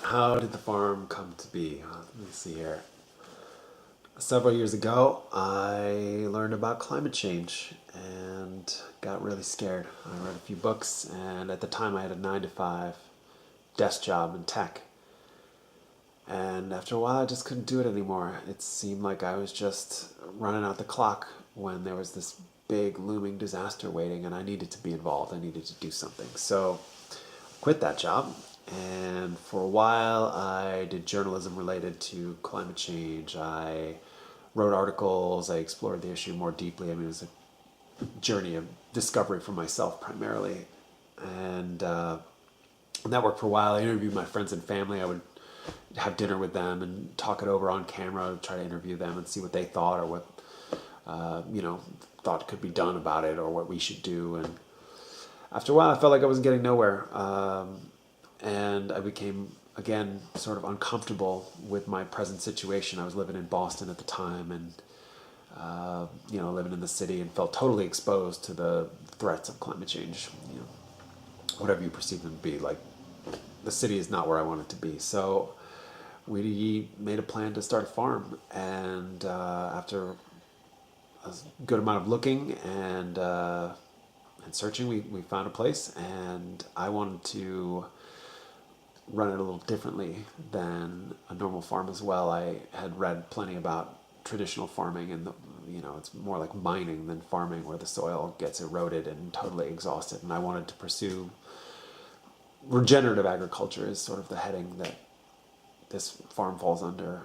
How did the farm come to be? Let me see here. Several years ago, I learned about climate change and got really scared. I read a few books, and at the time, I had a 9 to 5 desk job in tech. And after a while, I just couldn't do it anymore. It seemed like I was just running out the clock when there was this big looming disaster waiting, and I needed to be involved. I needed to do something. So quit that job. And for a while, I did journalism related to climate change. I wrote articles. I explored the issue more deeply. I mean, it was a journey of discovery for myself primarily. And that worked for a while. I interviewed my friends and family. I would have dinner with them and talk it over on camera, try to interview them and see what they thought or what, thought could be done about it or what we should do. And after a while, I felt like I wasn't getting nowhere. And I became, again, sort of uncomfortable with my present situation. I was living in Boston at the time and, living in the city and felt totally exposed to the threats of climate change, whatever you perceive them to be. Like, the city is not where I want it to be. So we made a plan to start a farm. And after a good amount of looking and searching, we found a place. And I wanted to run it a little differently than a normal farm as well. I had read plenty about traditional farming, and it's more like mining than farming, where the soil gets eroded and totally exhausted. And I wanted to pursue regenerative agriculture is sort of the heading that this farm falls under.